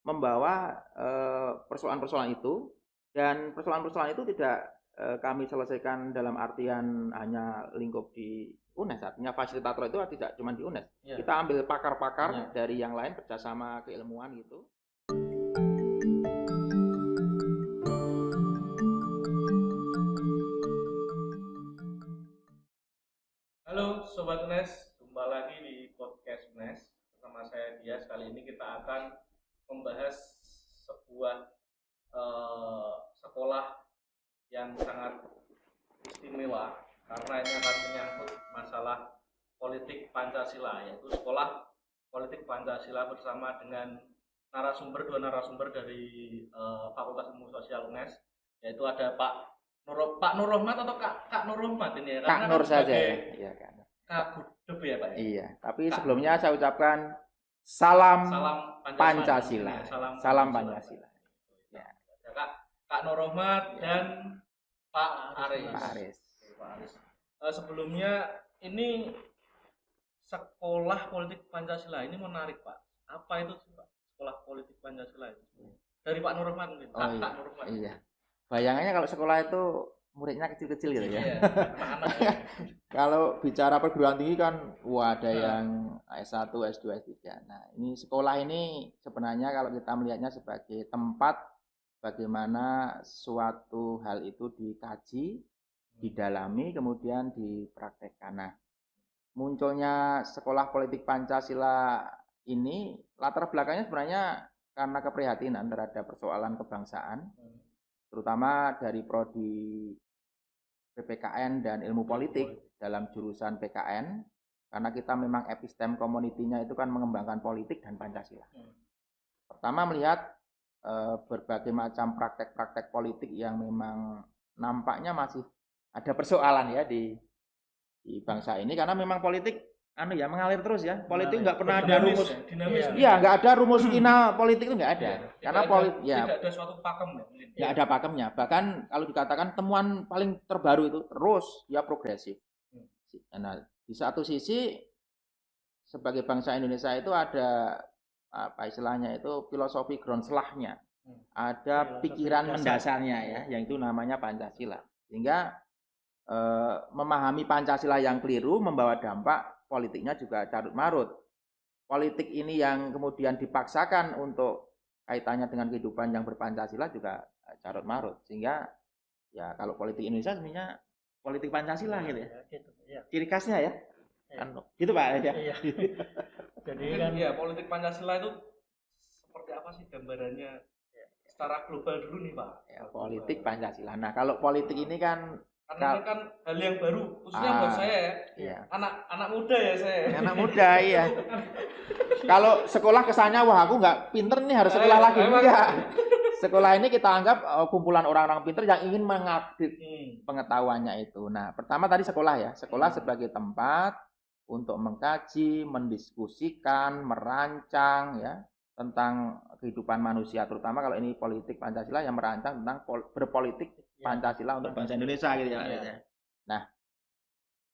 membawa persoalan-persoalan itu, dan persoalan-persoalan itu tidak kami selesaikan dalam artian hanya lingkup di UNES. Artinya fasilitator itu tidak cuma di UNES. Ya. Kita ambil pakar-pakar dari yang lain kerjasama keilmuan gitu. Halo Sobat UNES, jumpa lagi di podcast UNES bersama saya Dias. Kali ini kita akan membahas sebuah sekolah yang sangat istimewa karena ini akan menyangkut masalah politik Pancasila, yaitu sekolah politik Pancasila bersama dengan dua narasumber dari Fakultas Ilmu Sosial UNES, yaitu ada Pak Nur Rahmat atau Kak Nur Rahmat ini ya? Kak Nur saja ya. Iya, Kak Gudep ya Pak? Iya, tapi sebelumnya saya ucapkan salam Pancasila. Salam Pancasila. Ya. Kak Nur Rahmat dan Pak Aris. Pak Aris. Sebelumnya ini sekolah politik Pancasila ini menarik Pak. Apa itu sih Pak? Sekolah politik Pancasila itu? Dari Pak Nur Rahmat mungkin. Kak Nur Rahmat. Iya. Bayangannya kalau sekolah itu muridnya kecil-kecil gitu ya. Iya, anak-anak ya. Kalau bicara perguruan tinggi kan ada yang S1, S2, S3. Nah, ini sekolah ini sebenarnya kalau kita melihatnya sebagai tempat bagaimana suatu hal itu dikaji, didalami, kemudian dipraktekkan. Nah, munculnya sekolah politik Pancasila ini latar belakangnya sebenarnya karena keprihatinan terhadap persoalan kebangsaan, terutama dari prodi PPKN dan ilmu politik dalam jurusan PKN, karena kita memang epistem community-nya itu kan mengembangkan politik dan Pancasila. Pertama melihat berbagai macam praktek-praktek politik yang memang nampaknya masih ada persoalan ya di bangsa ini, karena memang politik mengalir terus ya. Politik nggak pernah ada rumus. Iya, nggak ada rumus final politik itu nggak ada. Karena politik tidak ada suatu pakem ya. Nggak ada pakemnya. Bahkan kalau dikatakan temuan paling terbaru itu terus ya progresif. Nah, di satu sisi sebagai bangsa Indonesia itu ada apa istilahnya itu filosofi groundslahnya. Ada pikiran mendasarnya ya, yang itu namanya Pancasila. Sehingga memahami Pancasila yang keliru membawa dampak politiknya juga carut marut. Politik ini yang kemudian dipaksakan untuk kaitannya dengan kehidupan yang berpancasila juga carut marut. Sehingga ya kalau politik Indonesia sebenarnya politik Pancasila gitu ya. Ciri khasnya ya. Kan gitu Pak ya. Iya. Jadi kan ya politik Pancasila itu seperti apa sih gambarannya secara global dulu nih Pak? Ya, politik Pancasila. Nah, kalau politik ini kan karena ini kan hal yang baru, khususnya buat saya ya. Iya. Anak muda ya saya. Anak muda iya. Kalau sekolah kesannya wah aku nggak pinter nih harus sekolah lagi enggak. Sekolah ini kita anggap kumpulan orang-orang pinter yang ingin mengupdate pengetahuannya itu. Nah, pertama tadi sekolah ya. Sekolah sebagai tempat untuk mengkaji, mendiskusikan, merancang ya tentang kehidupan manusia, terutama kalau ini politik Pancasila yang merancang tentang berpolitik Pancasila untuk bangsa Indonesia gitu ya. Nah,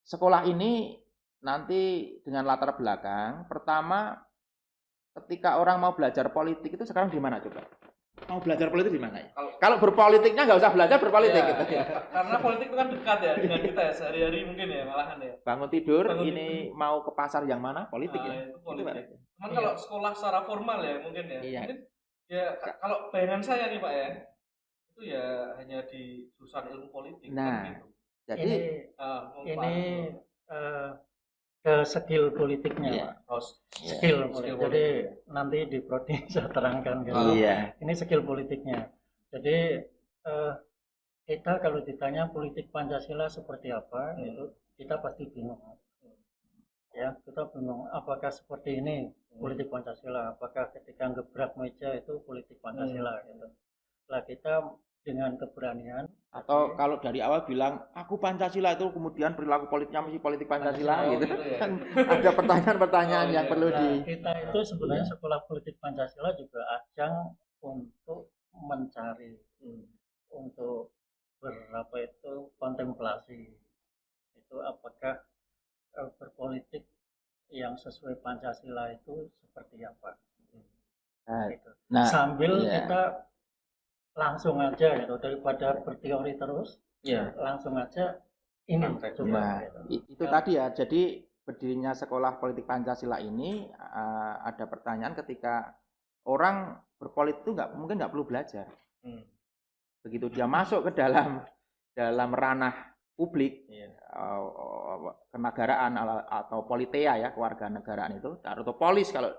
sekolah ini nanti dengan latar belakang pertama ketika orang mau belajar politik itu sekarang di mana coba? Mau belajar politik di mana ya? Kalau berpolitiknya nggak usah belajar berpolitik gitu ya. Karena politik itu kan dekat ya dengan kita ya sehari-hari mungkin ya malahan ya. Bangun tidur ini mau ke pasar yang mana? Politik ya. Itu politik. Cuman kalau sekolah secara formal ya mungkin ya. Iya. Mungkin ya kalau bayangan saya nih Pak ya. Itu ya hanya di jurusan ilmu politik. Nah, kan gitu. Jadi ini ke skill politiknya Pak. Skill. Jadi nanti di prodi saya terangkan gitu. Ini skill politiknya. Jadi kita kalau ditanya politik Pancasila seperti apa itu kita pasti bingung. Ya, kita bingung apakah seperti ini politik Pancasila, apakah ketika gebrak meja itu politik Pancasila gitu. Lah kita dengan keberanian atau kalau dari awal bilang aku Pancasila itu kemudian perilaku politiknya mesti politik Pancasila gitu ya. Kan ada pertanyaan-pertanyaan yang perlu kita itu sebenarnya sekolah politik Pancasila juga ajang untuk mencari untuk berapa itu kontemplasi itu apakah berpolitik yang sesuai Pancasila itu seperti apa. gitu. Sambil kita langsung aja gitu, daripada berteori terus, langsung aja ini coba. Itu tadi ya. Jadi berdirinya Sekolah Politik Pancasila ini ada pertanyaan ketika orang berpolitik itu mungkin nggak perlu belajar. Begitu dia masuk ke dalam ranah publik, kenegaraan atau politea ya, kewarganegaraan itu, atau polis kalau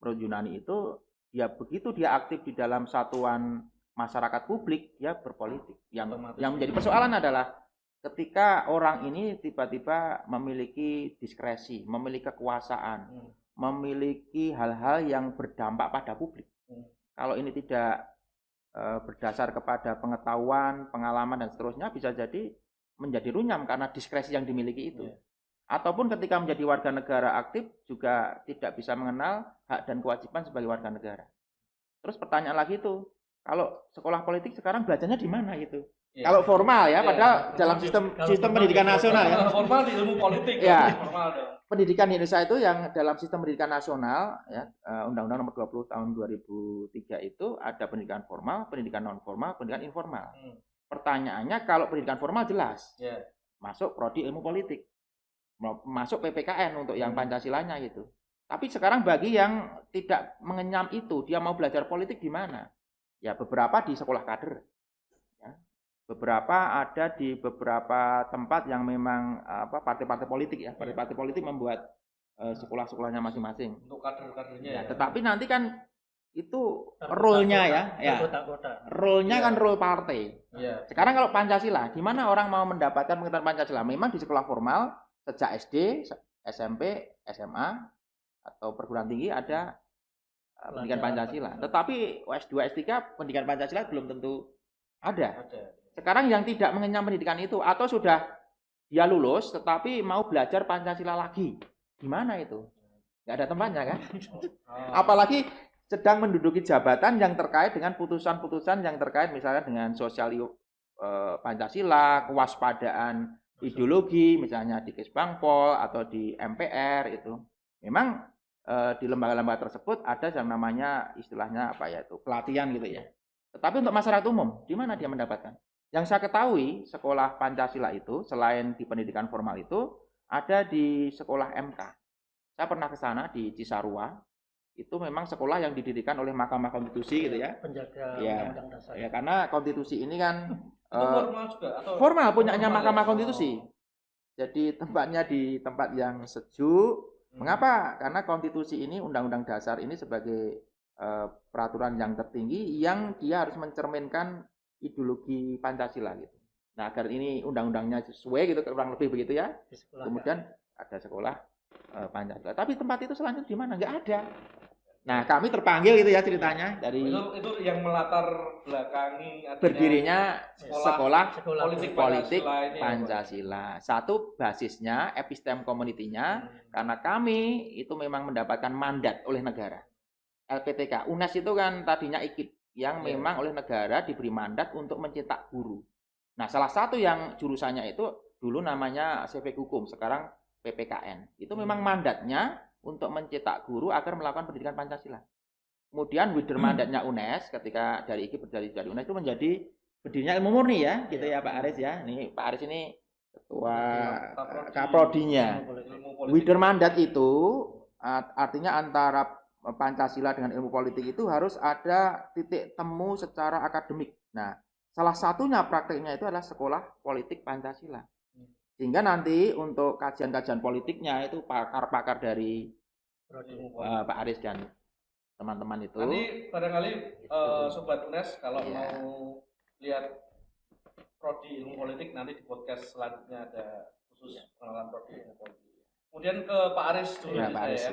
menurut Yunani itu, begitu dia aktif di dalam satuan masyarakat publik, dia berpolitik. Yang menjadi persoalan adalah ketika orang ini tiba-tiba memiliki diskresi, memiliki kekuasaan, memiliki hal-hal yang berdampak pada publik. Kalau ini tidak berdasar kepada pengetahuan, pengalaman, dan seterusnya, bisa jadi menjadi runyam karena diskresi yang dimiliki itu. Ataupun ketika menjadi warga negara aktif, juga tidak bisa mengenal hak dan kewajiban sebagai warga negara. Terus pertanyaan lagi itu, kalau sekolah politik sekarang belajarnya di mana gitu? Kalau formal ya, padahal dalam sistem pendidikan nasional ya. Formal di ilmu politik formal dong. Pendidikan di Indonesia itu yang dalam sistem pendidikan nasional ya, Undang-Undang Nomor 20 Tahun 2003 itu ada pendidikan formal, pendidikan non formal, pendidikan informal. Pertanyaannya, kalau pendidikan formal jelas, masuk prodi ilmu politik, masuk PPKN untuk yang Pancasilanya gitu. Tapi sekarang bagi yang tidak mengenyam itu, dia mau belajar politik di mana? Ya beberapa di sekolah kader, ya. Beberapa ada di beberapa tempat yang memang partai-partai politik ya, partai-partai politik membuat sekolah-sekolahnya masing-masing. Untuk kader-kadernya. Ya, tetapi nanti kan itu role-nya ya, role-nya kan role partai. Sekarang kalau Pancasila, di mana orang mau mendapatkan pengetahuan Pancasila? Memang di sekolah formal sejak SD, SMP, SMA atau perguruan tinggi ada pendidikan Pancasila. Tetapi S2, S3 pendidikan Pancasila belum tentu ada. Sekarang yang tidak mengenyam pendidikan itu atau sudah dia lulus tetapi mau belajar Pancasila lagi, gimana itu? Nggak ada tempatnya kan? Apalagi sedang menduduki jabatan yang terkait dengan putusan-putusan yang terkait misalnya dengan sosial Pancasila, kewaspadaan ideologi, misalnya di Kesbangpol atau di MPR itu. Memang di lembaga-lembaga tersebut ada yang namanya istilahnya pelatihan gitu ya. Tetapi untuk masyarakat umum, di mana dia mendapatkan? Yang saya ketahui, sekolah Pancasila itu selain di pendidikan formal itu ada di sekolah MK. Saya pernah ke sana di Cisarua. Itu memang sekolah yang didirikan oleh Mahkamah Konstitusi gitu ya. Penjaga Undang-Undang Dasar. Ya, karena konstitusi ini kan formal juga atau formal punyanya Mahkamah Konstitusi. Jadi tempatnya di tempat yang sejuk. Mengapa? Karena konstitusi ini, Undang-Undang Dasar ini sebagai peraturan yang tertinggi yang dia harus mencerminkan ideologi Pancasila gitu. Nah, agar ini undang-undangnya sesuai gitu, kurang lebih begitu ya. Kemudian ada sekolah Pancasila. Tapi tempat itu selanjutnya di mana? Nggak ada. Nah, kami terpanggil gitu ya ceritanya dari itu yang melatar belakangi berdirinya sekolah politik Pancasila. Pancasila. Satu basisnya epistem community-nya karena kami itu memang mendapatkan mandat oleh negara. LPTK, UNES itu kan tadinya IKIP yang memang oleh negara diberi mandat untuk mencetak guru. Nah, salah satu yang jurusannya itu dulu namanya CV Hukum, sekarang PPKN. Itu memang mandatnya untuk mencetak guru agar melakukan pendidikan Pancasila. Kemudian wider mandatnya UNES ketika dari IKIP dari UNES itu menjadi berdirinya ilmu murni ya, gitu ya Pak Aris ya. Nih Pak Aris ini ketua Kaprodinya. Wider mandat itu artinya antara Pancasila dengan ilmu politik itu harus ada titik temu secara akademik. Nah, salah satunya prakteknya itu adalah sekolah politik Pancasila. Sehingga nanti untuk kajian-kajian politiknya itu pakar-pakar dari Pak Aris dan teman-teman itu. Nanti barangkali Sobat UNES kalau mau lihat prodi ilmu politik nanti di podcast selanjutnya ada khusus pengenalan prodi ilmu politik. Kemudian ke Pak Aris dulu Pak Aris,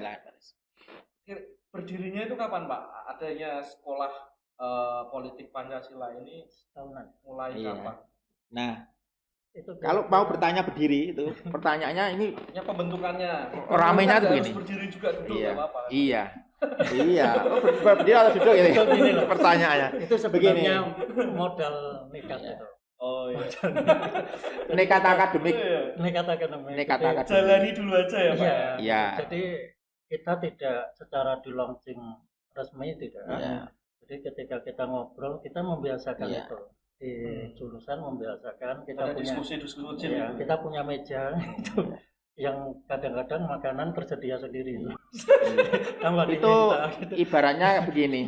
berdirinya itu kapan Pak? Adanya sekolah politik Pancasila ini tahunan. Mulai kapan? Nah, itu kalau mau bertanya berdiri itu pertanyaannya ini pembentukannya ramenya tuh begini. Berdiri juga duduk apa-apa. Iya. Berdiri atau duduk ini pertanyaannya. Itu sebenarnya modal nekat itu. Oh iya. Nekat akademik. Nekat akademik. Jalani dulu aja ya Pak. Iya. Jadi kita tidak secara di launching resmi tidak. Ya. Jadi ketika kita ngobrol, kita membiasakan Iya. itu di jurusan, membiasakan kita Ada punya diskusi-diskusi ya, gitu. kita punya meja itu yang kadang-kadang makanan tersedia sendiri. Tambah Itu diminta, gitu. ibaratnya begini.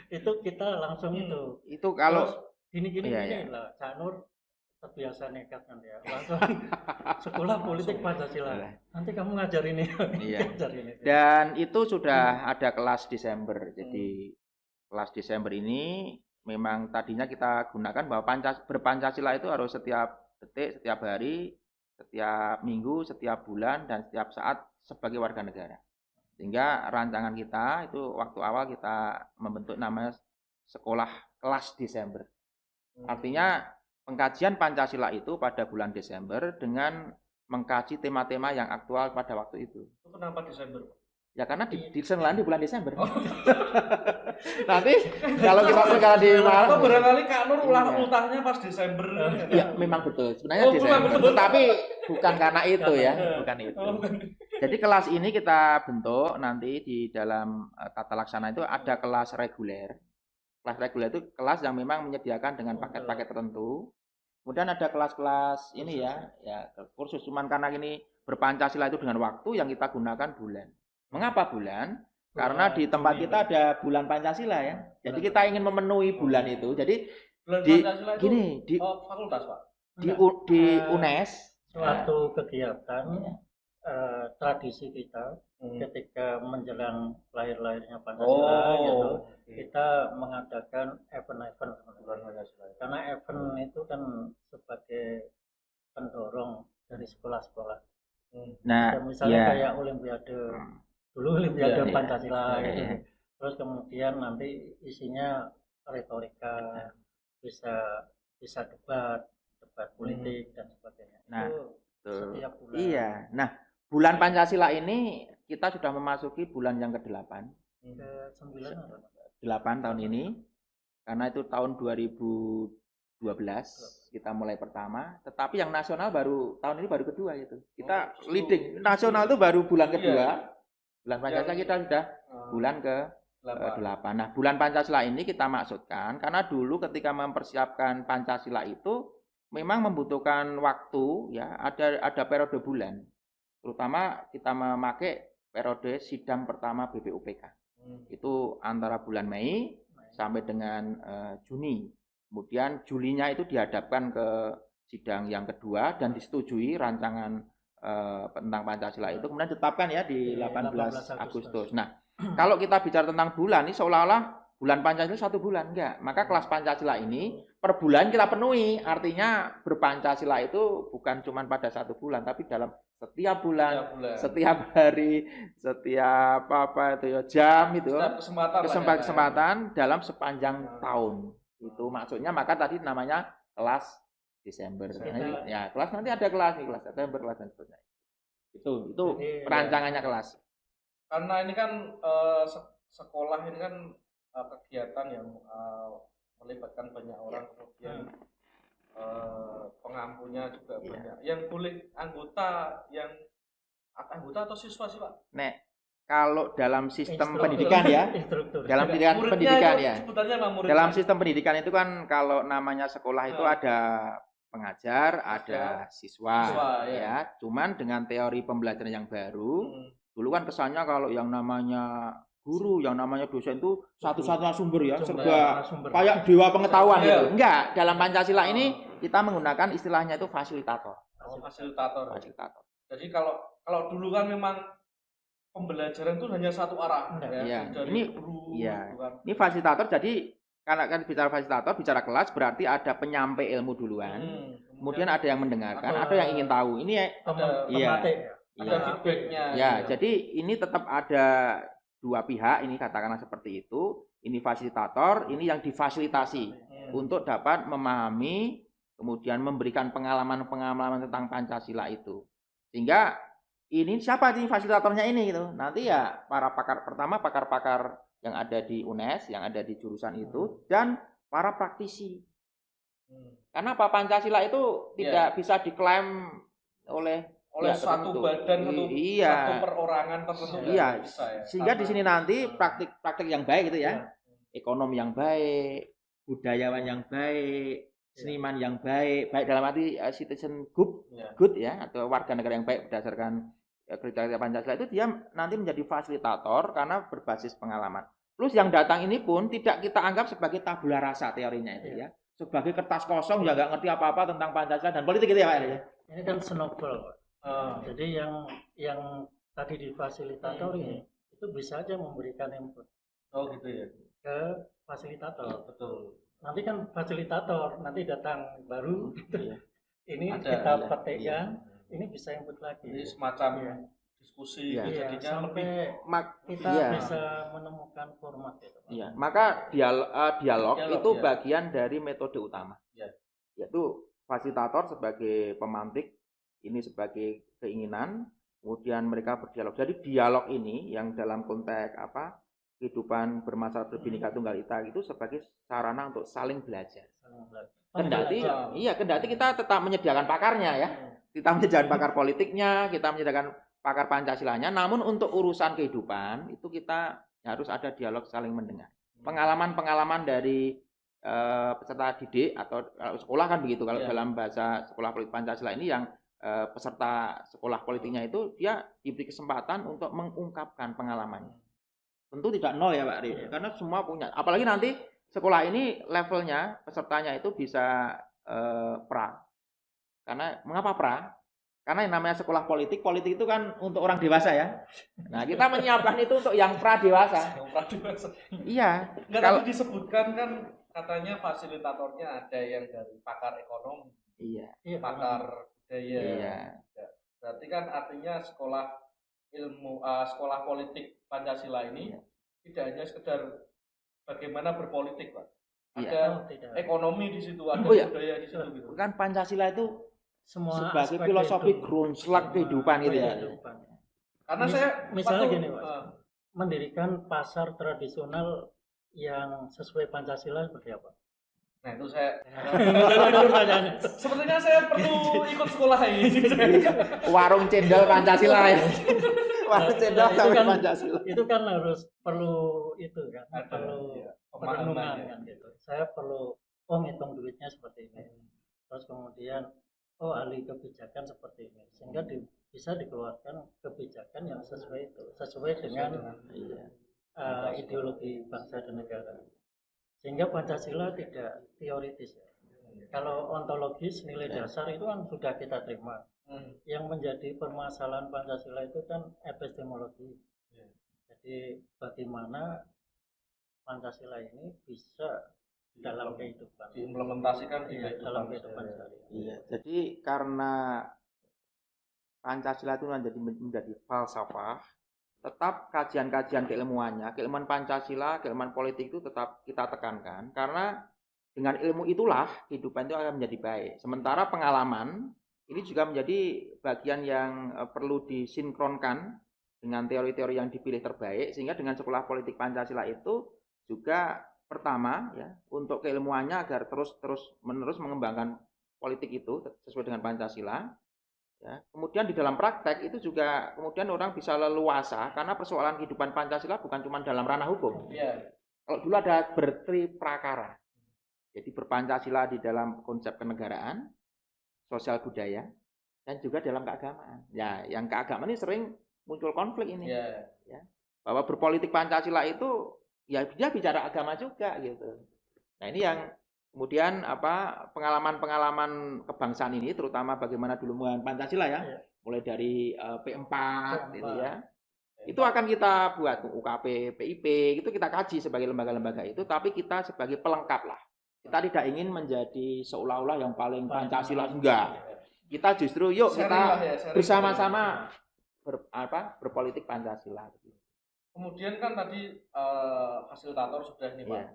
Itu kita langsung itu. Itu kalau Gini Iya, iya. lah, Cak Nur terbiasa nekat kan ya, langsung sekolah politik Pancasila. Iya. Nanti kamu ngajar ini, Iya. ngajar ini. Dan itu sudah ada kelas Desember. Jadi kelas Desember ini memang tadinya kita gunakan bahwa berpancasila itu harus setiap detik, setiap hari, setiap minggu, setiap bulan, dan setiap saat sebagai warga negara. Sehingga rancangan kita itu waktu awal kita membentuk namanya sekolah kelas Desember. Artinya pengkajian Pancasila itu pada bulan Desember dengan mengkaji tema-tema yang aktual pada waktu itu. Itu kenapa Desember? Ya karena di bulan Desember. Nanti kalau kita sekarang di Oh, barangkali Kak Nur ultahnya pas Desember. Iya, memang betul. Sebenarnya Desember. Tapi bukan karena itu ya, bukan itu. Jadi kelas ini kita bentuk nanti di dalam tata laksana itu ada kelas reguler. Kelas reguler itu kelas yang memang menyediakan dengan paket-paket tertentu. Kemudian ada kelas-kelas ini ya kursus. Cuman karena ini berpancasila itu dengan waktu yang kita gunakan bulan. Mengapa bulan? Karena di tempat kita ada bulan Pancasila ya. Jadi kita ingin memenuhi bulan itu. Jadi Bulan di Pancasila itu gini di fakultas, Pak. di UNES suatu kegiatan tradisi kita ketika menjelang lahirnya Pancasila gitu, kita mengadakan event-event karena event itu kan sebagai pendorong dari sekolah-sekolah. Nah, misalnya kayak Olimpiade dulu, Olimpiade Iya, Pancasila gitu. Terus kemudian nanti isinya retorika, bisa debat politik dan sebagainya. Nah, itu setiap bulan. Iya. Nah, bulan Pancasila ini kita sudah memasuki bulan yang ke-8. Ke-9 8 tahun ini. Karena itu tahun 2012 kita mulai pertama, tetapi yang nasional baru tahun ini baru kedua itu. Kita leading. Nasional itu baru bulan kedua. Bulan Pancasila kita sudah bulan ke-8. Nah, bulan Pancasila ini kita maksudkan karena dulu ketika mempersiapkan Pancasila itu memang membutuhkan waktu ya, ada periode bulan. Terutama kita memakai periode sidang pertama BPUPK. Itu antara bulan Mei sampai dengan Juni. Kemudian Julinya itu dihadapkan ke sidang yang kedua dan disetujui rancangan tentang Pancasila itu kemudian ditetapkan ya di 18 Agustus. Nah, kalau kita bicara tentang bulan ini seolah-olah bulan Pancasila 1 bulan, enggak. Maka kelas Pancasila ini per bulan kita penuhi. Artinya berpancasila itu bukan cuma pada 1 bulan, tapi dalam setiap bulan, setiap hari, setiap apa itu ya, jam itu, kesempatan dalam sepanjang tahun. Itu maksudnya, maka tadi namanya kelas Desember. Ya, kelas nanti ada kelas nih, kelas September, kelas dan seterusnya. Itu perancangannya kelas. Karena ini kan sekolah ini kan kegiatan yang melibatkan banyak orang, kemudian pengampunya juga banyak. Yang boleh anggota atau siswa sih, Pak? Kalau dalam sistem pendidikan ya, dalam pendidikan ya, dalam sistem pendidikan itu kan kalau namanya sekolah itu ada pengajar, ada siswa ya. Cuman dengan teori pembelajaran yang baru, dulu kan kesannya kalau yang namanya guru, yang namanya dosen itu satu-satunya sumber ya, serba kayak dewa pengetahuan gitu. Enggak, dalam Pancasila ini kita menggunakan istilahnya itu fasilitator. Fasilitator. Jadi kalau dulu kan memang pembelajaran itu hanya satu arah ya. Dari guru. Iya. Ini fasilitator, jadi karena kan bicara fasilitator, bicara kelas berarti ada penyampai ilmu duluan. Kemudian ada yang mendengarkan, ada yang ingin tahu. Ini ada feedbacknya. Ya, jadi ini tetap ada dua pihak, ini katakanlah seperti itu. Ini fasilitator, ini yang difasilitasi untuk dapat memahami, kemudian memberikan pengalaman tentang Pancasila itu. Sehingga ini siapa sih fasilitatornya ini gitu. Nanti ya para pakar yang ada di UNES, yang ada di jurusan itu, dan para praktisi. Karena Pancasila itu tidak bisa diklaim oleh oleh satu badan atau satu perorangan tertentu. Iya, bisa, ya. Sehingga di sini nanti praktik yang baik gitu ya. Ekonom yang baik, budayawan yang baik, seniman yang baik dalam arti citizen good ya, atau warga negara yang baik berdasarkan kriteria Pancasila itu dia nanti menjadi fasilitator karena berbasis pengalaman. Plus yang datang ini pun tidak kita anggap sebagai tabula rasa teorinya itu ya, sebagai kertas kosong ya nggak ngerti apa-apa tentang Pancasila dan politik gitu ya Pak ya. Ini kan snowball. Jadi yang tadi difasilitator ini itu bisa aja memberikan input. Oh gitu ya. Ke fasilitator. Betul. Nanti kan fasilitator nanti datang baru gitu. Ini kita petikkan. Ini bisa input lagi. Jadi semacam diskusi jadinya sampai kita bisa menemukan format itu. Iya, maka dialog itu bagian dari metode utama. Yaitu fasilitator sebagai pemantik, ini sebagai keinginan, kemudian mereka berdialog. Jadi dialog ini yang dalam konteks kehidupan bermasalah berbhinneka tunggal ika itu sebagai sarana untuk saling belajar. Kendati kita tetap menyediakan pakarnya ya. Kita menyediakan pakar politiknya, kita menyediakan pakar Pancasilanya, namun untuk urusan kehidupan itu kita harus ada dialog saling mendengar. Pengalaman-pengalaman dari peserta didik atau sekolah kan begitu, kalau dalam bahasa sekolah politik Pancasila ini yang peserta sekolah politiknya itu dia diberi kesempatan untuk mengungkapkan pengalamannya. Tentu tidak nol ya Pak Ri, karena semua punya. Apalagi nanti sekolah ini levelnya pesertanya itu bisa pra. Karena mengapa pra? Karena yang namanya sekolah politik itu kan untuk orang dewasa ya. Nah kita menyiapkan itu untuk yang pra dewasa. Iya. Nggak tadi disebutkan kan katanya fasilitatornya ada yang dari pakar ekonomi, pakar budaya. Iya. Berarti kan artinya sekolah politik Pancasila ini tidak hanya sekedar bagaimana berpolitik, Pak. Ada ekonomi di situ, ada budaya di situ gitu. Kan Pancasila itu semua sebagai filosofi grundslag kehidupan gitu ya. Karena saya misalnya gini Pak, mendirikan pasar tradisional yang sesuai Pancasila seperti apa? Nah itu saya sepertinya saya perlu ikut sekolah ini. Warung cendol Pancasila ya. Warung cendol sampai Pancasila. Itu kan harus perlu itu kan, perlu perenungan kan gitu. Saya perlu ngitung duitnya seperti ini. Terus kemudian ahli kebijakan seperti ini, sehingga bisa dikeluarkan kebijakan yang sesuai dengan ideologi bangsa dan negara. Sehingga Pancasila tidak teoritis ya. Kalau ontologis nilai dasar itu kan sudah kita terima. Yang menjadi permasalahan Pancasila itu kan epistemologi. Jadi bagaimana Pancasila ini bisa dalam kehidupan diimplementasikan dalam kehidupan sehari. Iya, jadi karena Pancasila itu menjadi falsafah, tetap kajian-kajian keilmuannya, keilmuan Pancasila, keilmuan politik itu tetap kita tekankan karena dengan ilmu itulah kehidupan itu akan menjadi baik. Sementara pengalaman ini juga menjadi bagian yang perlu disinkronkan dengan teori-teori yang dipilih terbaik, sehingga dengan sekolah politik Pancasila itu juga pertama ya untuk keilmuannya agar terus-menerus mengembangkan politik itu sesuai dengan Pancasila. Ya. Kemudian di dalam praktek itu juga kemudian orang bisa leluasa karena persoalan kehidupan Pancasila bukan cuma dalam ranah hukum. Kalau dulu ada bertriprakara. Jadi berpancasila di dalam konsep kenegaraan, sosial budaya, dan juga dalam keagamaan. Ya, yang keagamaan ini sering muncul konflik ini. Ya. Bahwa berpolitik Pancasila itu ya dia bicara agama juga gitu. Nah ini yang kemudian pengalaman-pengalaman kebangsaan ini terutama bagaimana dulu menggunakan Pancasila ya, mulai dari P4 gitu ya. Itu akan kita buat UKP, PIP, itu kita kaji sebagai lembaga-lembaga itu, tapi kita sebagai pelengkap lah. Kita tidak ingin menjadi seolah-olah yang paling Pancasila, enggak. Kita justru kita bersama-sama berpolitik Pancasila. Kemudian kan tadi fasilitator sudah nih Pak.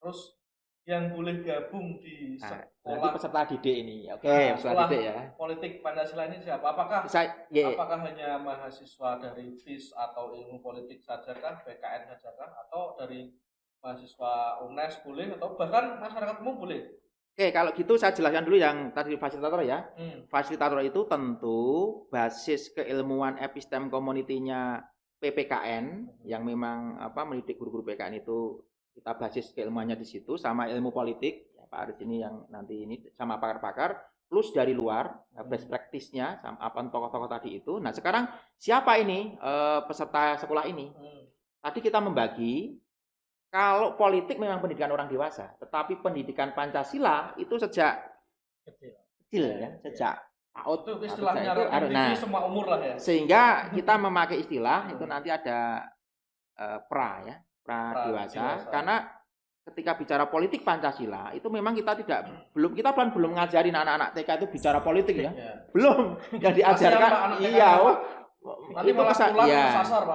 Terus yang boleh gabung di sekolah peserta didik ini, peserta didik ya. Politik Pancasila ini siapa? Apakah hanya mahasiswa dari FIS atau ilmu politik sajakah, PKN sajakah, atau dari mahasiswa UNES boleh, atau bahkan masyarakat umum boleh? Oke, kalau gitu saya jelaskan dulu yang tadi fasilitator ya. Fasilitator itu tentu basis keilmuan epistem community-nya PPKN yang memang mendidik guru-guru PKN itu kita basis keilmuannya di situ sama ilmu politik ya, Pak Aris ini yang nanti ini sama pakar-pakar plus dari luar best practice-nya sama tokoh-tokoh tadi itu. Nah, sekarang siapa ini peserta sekolah ini? Tadi kita membagi kalau politik memang pendidikan orang dewasa, tetapi pendidikan Pancasila itu sejak kecil ya, sejak PAUD itu istilahnya itu semua umur lah ya. Sehingga kita memakai istilah itu nanti ada pra dewasa. Karena ketika bicara politik Pancasila itu memang kita belum ngajarin anak-anak TK itu bicara politik ya. Belum yang diajarkan itu Pak.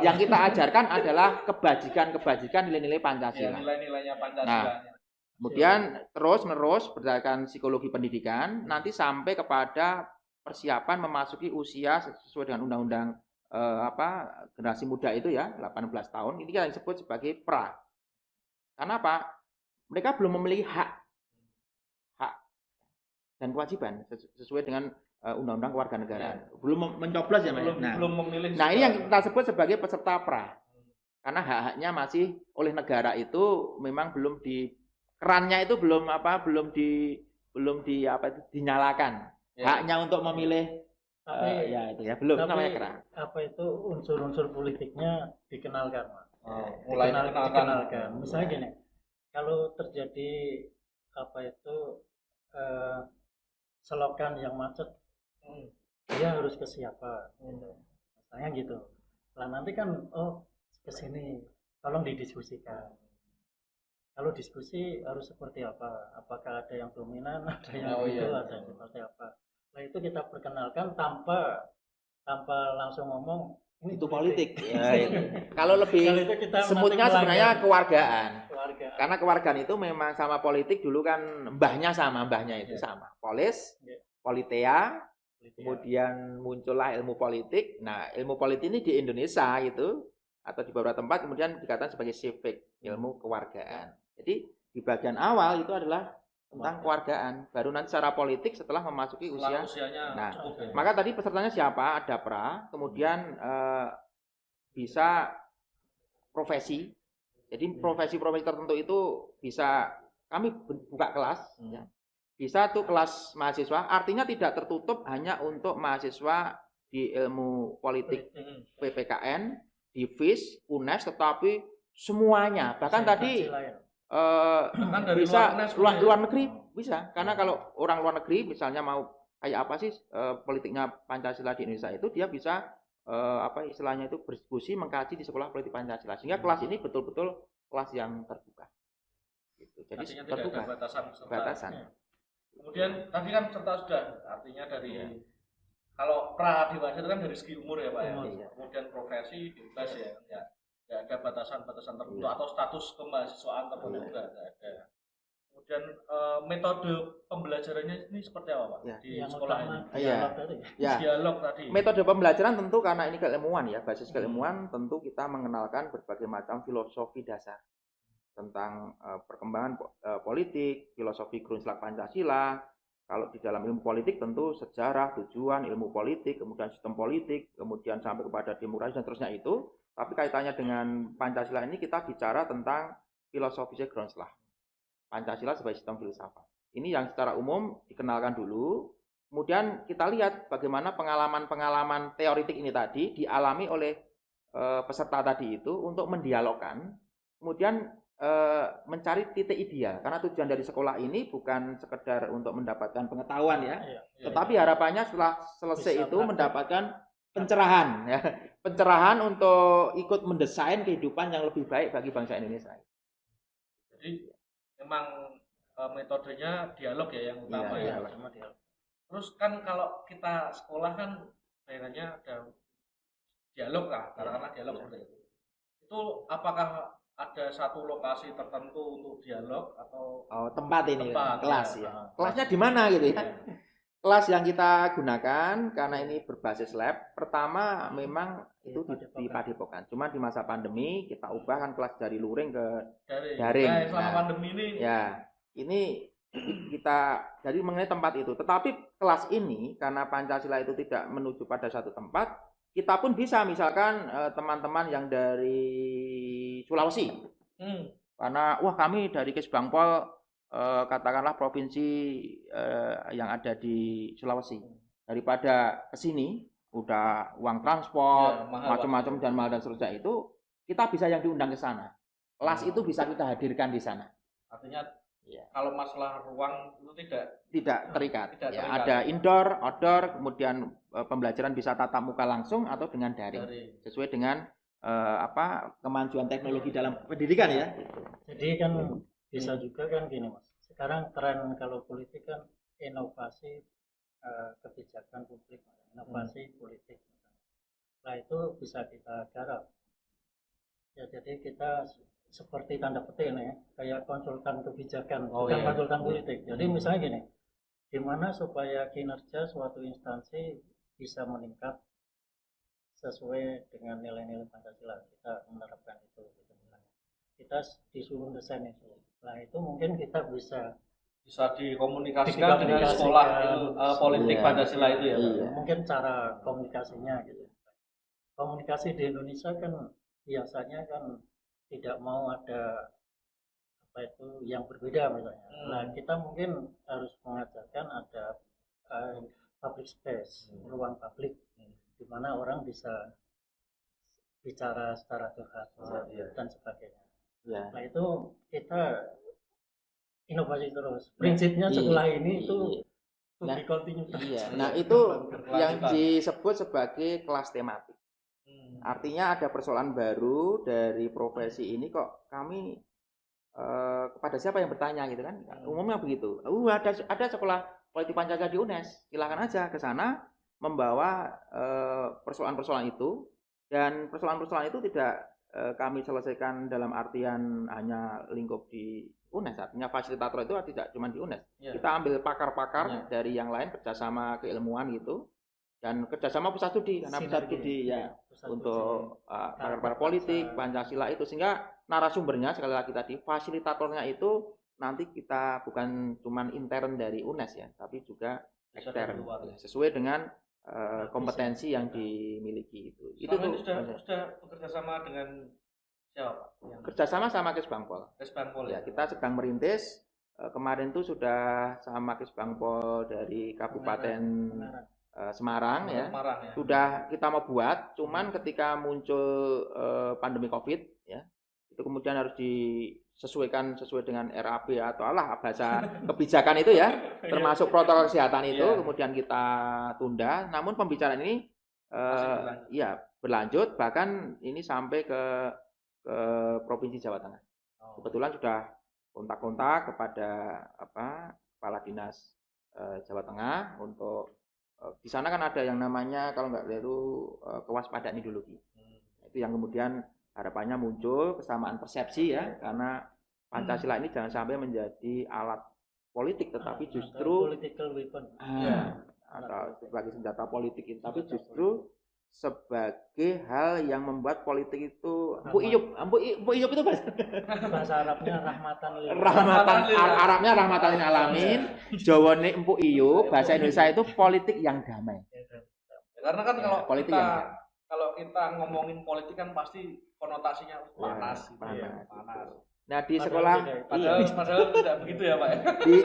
Yang kita ajarkan adalah kebajikan nilai-nilai Pancasila. Ya, nilai-nilainya Pancasila. Nah, kemudian terus-menerus berdasarkan psikologi pendidikan nanti sampai kepada persiapan memasuki usia sesuai dengan undang-undang generasi muda itu ya 18 tahun. Ini yang disebut sebagai pra. Karena apa? Mereka belum memiliki hak dan kewajiban sesuai dengan undang-undang kewarganegaraan. Belum mencoblos ya, belum memilih. Nah, ini yang kita sebut sebagai peserta pra. Karena hak-haknya masih oleh negara itu memang belum kerannya itu belum dinyalakan. Ya. Haknya untuk memilih belum namanya keran. Apa itu unsur-unsur politiknya dikenalkan, Mas. Mulai dikenalkan. Misalnya gini, kalau terjadi selokan yang macet, dia harus ke siapa, misalnya gitu. Nah nanti kan ke sini, tolong didiskusikan. Kalau diskusi harus seperti apa? Apakah ada yang dominan, ada yang ada yang seperti apa? Nah itu kita perkenalkan tanpa langsung ngomong ini itu politik. Kalau lebih semutnya sebenarnya kewargaan. Karena kewargaan itu memang sama politik dulu kan mbahnya itu sama. Politea, kemudian muncullah ilmu politik. Nah, ilmu politik ini di Indonesia itu atau di beberapa tempat kemudian dikatakan sebagai civic, ilmu kewargaan. Jadi di bagian awal itu adalah tentang kewargaan. Baru nanti secara politik setelah memasuki usianya. Nah, maka tadi pesertanya siapa? Ada pra, kemudian bisa profesi. Jadi profesi-profesi tertentu itu bisa kami buka kelas. Ya. Bisa tuh kelas mahasiswa, artinya tidak tertutup hanya untuk mahasiswa di ilmu politik PPKN, di FIS, UNES, tetapi semuanya. Bahkan tadi bisa luar negeri bisa, karena kalau orang luar negeri misalnya mau kayak apa sih politiknya Pancasila di Indonesia itu dia bisa istilahnya itu berdiskusi mengkaji di sekolah politik Pancasila, sehingga kelas ini betul-betul kelas yang terbuka. Gitu. Jadi terbuka batasan. Kemudian tadi kan serta sudah, artinya dari kalau pra dewasa itu kan dari segi umur ya Pak ya. Kemudian profesi bebas ya, nggak ada batasan-batasan tertentu atau status kemahasiswaan tertentu juga nggak ada. Kemudian metode pembelajarannya ini seperti apa Pak di sekolah ini? Dialog tadi. Metode pembelajaran tentu karena ini keilmuan ya, basis keilmuan tentu kita mengenalkan berbagai macam filosofi dasar tentang perkembangan politik, filosofi Grundslag Pancasila. Kalau di dalam ilmu politik tentu sejarah, tujuan, ilmu politik, kemudian sistem politik, kemudian sampai kepada demokrasi dan seterusnya itu. Tapi kaitannya dengan Pancasila ini kita bicara tentang filosofi Grundslag Pancasila sebagai sistem filsafat. Ini yang secara umum dikenalkan dulu. Kemudian kita lihat bagaimana pengalaman-pengalaman teoritik ini tadi dialami oleh peserta tadi itu untuk mendialogkan. Kemudian mencari titik ideal, karena tujuan dari sekolah ini bukan sekedar untuk mendapatkan pengetahuan tetapi harapannya setelah selesai itu mendapatkan pencerahan pencerahan untuk ikut mendesain kehidupan yang lebih baik bagi bangsa Indonesia. Jadi memang metodenya dialog ya yang utama dialog. Terus kan kalau kita sekolah kan bayangannya ada dialog karena dialog seperti itu. Itu apakah ada satu lokasi tertentu untuk dialog atau tempat kelas ya. Kelasnya di mana gitu ya? Kelas yang kita gunakan karena ini berbasis lab. Pertama memang itu di Padepokan. Cuma di masa pandemi kita ubah kan kelas dari luring ke daring. Selama pandemi ini ya ini kita jadi mengenai tempat itu. Tetapi kelas ini karena Pancasila itu tidak menuju pada satu tempat, kita pun bisa misalkan teman-teman yang dari Sulawesi. Karena wah kami dari Kesbangpol katakanlah provinsi yang ada di Sulawesi. Daripada ke sini udah uang transport, macam-macam dan mahal dan seterusnya itu, kita bisa yang diundang ke sana. Kelas itu bisa kita hadirkan di sana. Artinya kalau masalah ruang itu tidak terikat. Ada indoor, outdoor, kemudian pembelajaran bisa tatap muka langsung atau dengan daring. Sesuai dengan kemajuan teknologi dalam pendidikan ya. Jadi kan bisa juga kan gini Mas. Sekarang tren kalau politik kan inovasi kebijakan publik, inovasi politik. Nah itu bisa kita garap. Ya jadi kita seperti tanda petik nih, kayak konsultan kebijakan, bukan konsultan politik. Jadi misalnya gini, gimana supaya kinerja suatu instansi bisa meningkat sesuai dengan nilai-nilai Pancasila, kita menerapkan itu. Gitu. Kita disuruh desain itu. Nah itu mungkin kita bisa dikomunikasikan dengan sekolah itu, politik Pancasila itu ya. Mungkin cara komunikasinya gitu. Komunikasi di Indonesia kan biasanya kan tidak mau ada yang berbeda misalnya. Nah kita mungkin harus mengajarkan ada public space, ruang publik, di mana orang bisa bicara secara curhat dan sebagainya. Nah itu kita inovasi terus. Prinsipnya setelah ini itu Nah itu yang disebut sebagai kelas tematik. Artinya ada persoalan baru dari profesi ini kok kami kepada siapa yang bertanya gitu kan? Umumnya begitu. Ada sekolah politik Pancasila di UNES, silakan aja ke sana membawa persoalan-persoalan itu, dan persoalan-persoalan itu tidak kami selesaikan dalam artian hanya lingkup di UNES. Artinya fasilitator itu tidak cuma di UNES. Kita ambil pakar-pakar dari yang lain, kerjasama keilmuan gitu. Dan kerjasama pusat studi, karena pusat studi untuk pakar-pakar politik, Pancasila itu, sehingga narasumbernya sekali lagi tadi, fasilitatornya itu nanti kita bukan cuma intern dari UNES ya, tapi juga ekstern, sesuai dengan kompetensi yang dimiliki itu. Itu tuh sudah bekerja sama dengan siapa? Kerjasama sama Kesbangpol. Ya, kita sedang merintis. Kemarin tuh sudah sama Kesbangpol dari Kabupaten Semarang ya. Sudah kita mau buat, cuman ketika muncul pandemi Covid ya, itu kemudian harus disesuaikan sesuai dengan RAP atau bahasa kebijakan itu ya, termasuk protokol kesehatan itu, kemudian kita tunda. Namun pembicaraan ini berlanjut, bahkan ini sampai ke Provinsi Jawa Tengah. Kebetulan sudah kontak-kontak kepada Kepala Dinas Jawa Tengah untuk di sana kan ada yang namanya kalau nggak keliru kewaspadaan ideologi. Itu yang kemudian harapannya muncul kesamaan persepsi ya, karena Pancasila ini jangan sampai menjadi alat politik, tetapi justru political weapon. Atau sebagai senjata politik itu, tapi justru sebagai hal yang membuat politik itu Empu Iyub itu bahasa Arabnya rahmatan Arabnya rahmatan lil alamin, Jawane Empu Iyub, bahasa Indonesia itu politik yang damai. Karena kan kalau kita ngomongin politik kan pasti konotasinya panas. Nah di sekolah padahal tidak begitu ya Pak.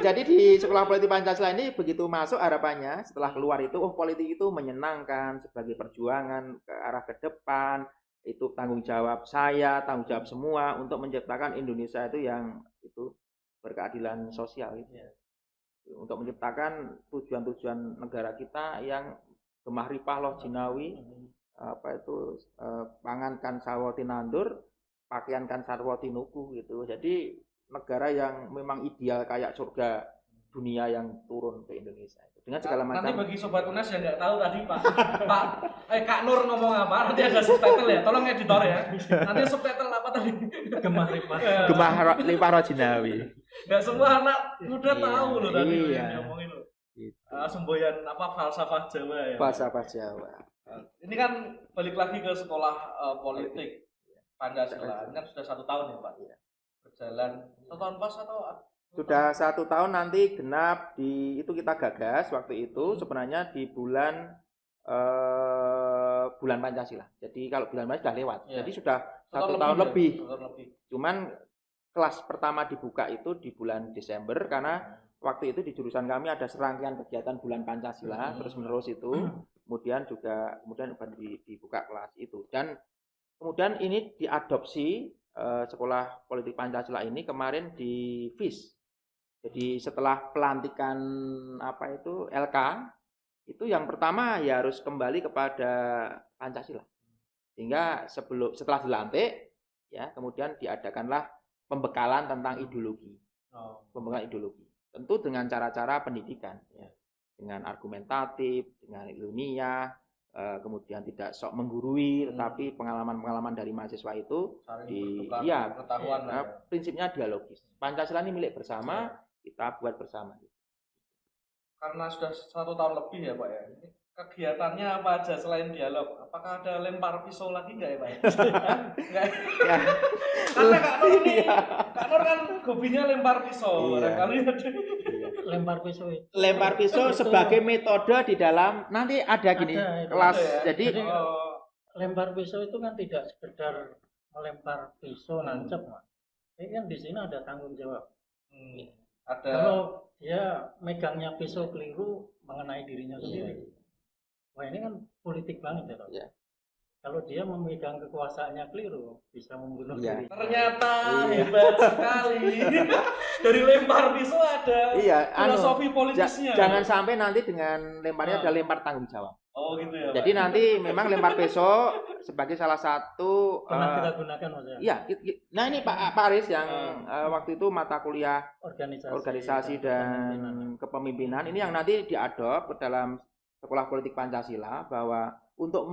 Jadi di sekolah politik Pancasila ini begitu masuk, harapannya setelah keluar itu politik itu menyenangkan sebagai perjuangan ke arah ke depan, itu tanggung jawab saya, tanggung jawab semua untuk menciptakan Indonesia itu yang itu berkeadilan sosial gitu. Untuk menciptakan tujuan-tujuan negara kita yang gemah ripah loh jinawi, pangan kan sawoti nandur, pakaian kan sarwati nuku gitu. Jadi negara yang memang ideal kayak surga dunia yang turun ke Indonesia dengan segala macam. Nanti bagi sobat UNES yang nggak tahu tadi Kak Nur ngomong apa, nanti ada subtitle ya, tolong editor ya. Nanti subtitle apa tadi? Gemah ripah rojinawi. Nggak semua anak muda tahu loh tadi ngomongin loh. Semboyan falsafah Jawa ya. Falsafah Jawa. Ini kan balik lagi ke sekolah politik Pancasila. Ini kan sudah 1 tahun ya Pak. Berjalan 1 tahun pas atau Sudah 1 tahun nanti genap itu kita gagas waktu itu sebenarnya di bulan Pancasila. Jadi kalau bulan Pancasila sudah lewat. Ya. Jadi sudah 1 tahun ya? lebih. Lebih. Cuman kelas pertama dibuka itu di bulan Desember karena waktu itu di jurusan kami ada serangkaian kegiatan bulan Pancasila terus menerus itu. Kemudian dibuka kelas itu dan kemudian ini diadopsi sekolah politik Pancasila ini kemarin di FIS. Jadi setelah pelantikan LK itu yang pertama ya harus kembali kepada Pancasila. Sehingga setelah dilantik ya kemudian diadakanlah pembekalan tentang ideologi. Pembekalan ideologi. Tentu dengan cara-cara pendidikan ya. Dengan argumentatif, dengan ilmiah, kemudian tidak sok menggurui tetapi pengalaman-pengalaman dari mahasiswa itu prinsipnya dialogis. Pancasila ini milik bersama, kita buat bersama. Karena sudah 1 tahun lebih ya Pak ya. Ini kegiatannya apa aja selain dialog? Apakah ada lempar pisau lagi nggak ya Pak? Enggak. Ya. Karena Kak Nur ini, Kak Nur kan hobinya lempar pisau. Barangkali ada. Lempar pisau. Lempar pisau sebagai metode di dalam nanti ada gini kelas. Jadi lempar pisau itu kan tidak sekedar melempar pisau nancep, Mas. Ini kan di sini ada tanggung jawab. Ada. Kalau dia megangnya pisau keliru mengenai dirinya sendiri. Wah ini kan politik banget ya, Pak. Kalau dia memegang kekuasaannya keliru, bisa membunuh diri. Ternyata hebat sekali. Dari lempar pisau ada filosofi politisnya. Jangan sampai nanti dengan lemparnya ada lempar tanggung jawab. Oh gitu ya. Jadi nanti memang lempar pisau sebagai salah satu pernah kita gunakan Mas ya. Iya, nah ini Pak Aris yang waktu itu mata kuliah organisasi dan kepemimpinan ini yang nanti diadop ke dalam sekolah politik Pancasila bahwa untuk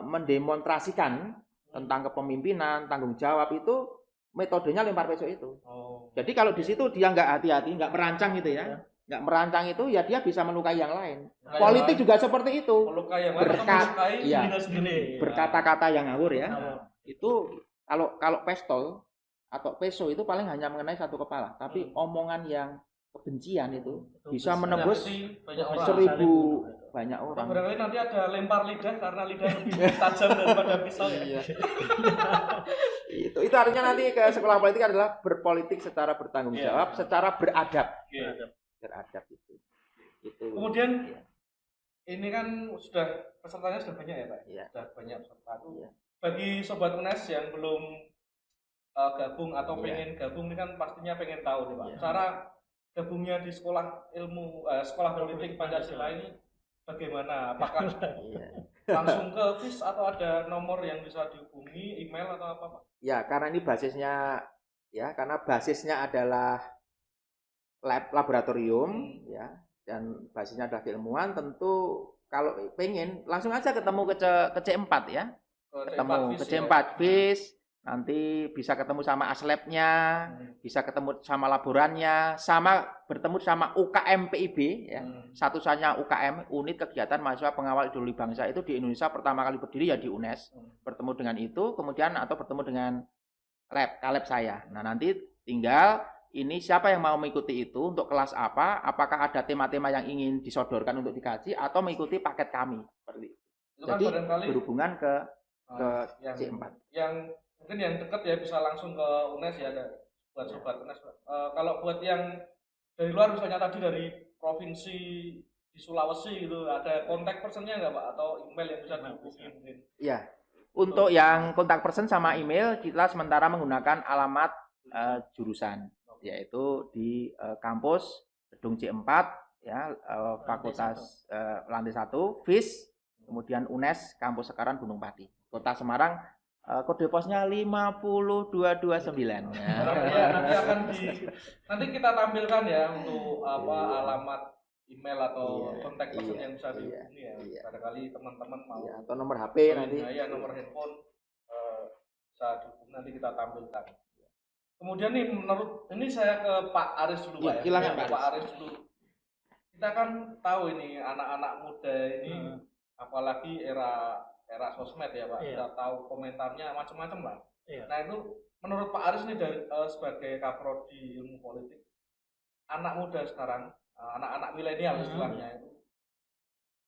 mendemonstrasikan tentang kepemimpinan, tanggung jawab itu metodenya lempar pisau itu. Jadi kalau di situ dia nggak hati-hati, nggak merancang gitu ya. Nggak merancang itu ya dia bisa melukai yang lain. Politik juga seperti itu. Melukai yang lain berkata-kata yang ngawur ya. Itu kalau pistol atau peso itu paling hanya mengenai satu kepala, tapi omongan yang kebencian itu bisa menembus 1000 banyak orang. Barangkali nanti ada lempar lidah karena lidah lebih tajam daripada pisau ya. Itu artinya nanti ke sekolah politik adalah berpolitik secara bertanggung jawab, secara beradab. Beradab itu. Kemudian ini kan pesertanya sudah banyak ya Pak? Sudah banyak peserta itu. Bagi sobat UNES yang belum gabung atau pengen gabung ini kan pastinya pengen tahu nih Pak. Cara gabungnya di sekolah politik Pancasila ini bagaimana? Apakah langsung ke FIS atau ada nomor yang bisa dihubungi, email atau apa Pak? Ya, karena ini basisnya adalah laboratorium ya dan basisnya adalah keilmuan. Tentu kalau pengen langsung aja ketemu ke C4 ya. Ketemu ke C4 FIS. Nanti bisa ketemu sama aslabnya, bisa ketemu sama laborannya, sama bertemu sama UKM PIB ya. Satu-satunya UKM, unit kegiatan mahasiswa pengawal ideologi bangsa itu di Indonesia pertama kali berdiri ya di UNES. Bertemu dengan itu, kemudian atau bertemu dengan lab saya. Nah, nanti tinggal ini siapa yang mau mengikuti itu untuk kelas apa, apakah ada tema-tema yang ingin disodorkan untuk dikaji atau mengikuti paket kami seperti itu. Jadi berhubungan ke C4. Yang mungkin yang dekat ya bisa langsung ke UNES ya, ada buat sobat UNES. Kalau buat yang dari luar misalnya tadi dari provinsi di Sulawesi gitu, ada kontak personnya nggak Pak atau email yang bisa dihubungi mungkin? Iya. Untuk yang kontak person sama email kita sementara menggunakan alamat jurusan yaitu di kampus Gedung C4 ya, Fakultas lantai 1 FIS, kemudian UNES kampus sekarang Gunung Pati, Kota Semarang. Kode posnya 50229. Nanti kita tampilkan ya untuk alamat email atau kontak person yang bisa dihubungi ya. Barangkali teman-teman mau atau nomor HP nanti. Ya, nomor handphone bisa dihubungi, nanti kita tampilkan. Kemudian nih ini saya ke Pak Aris dulu Pak ya. Pak Aris dulu. Kita kan tahu ini anak-anak muda ini apalagi era sosmed ya Pak, kita tahu komentarnya macam-macam Pak. Nah itu menurut Pak Aris nih dari sebagai kaprodi ilmu politik, anak muda sekarang, anak-anak milenial istilahnya itu,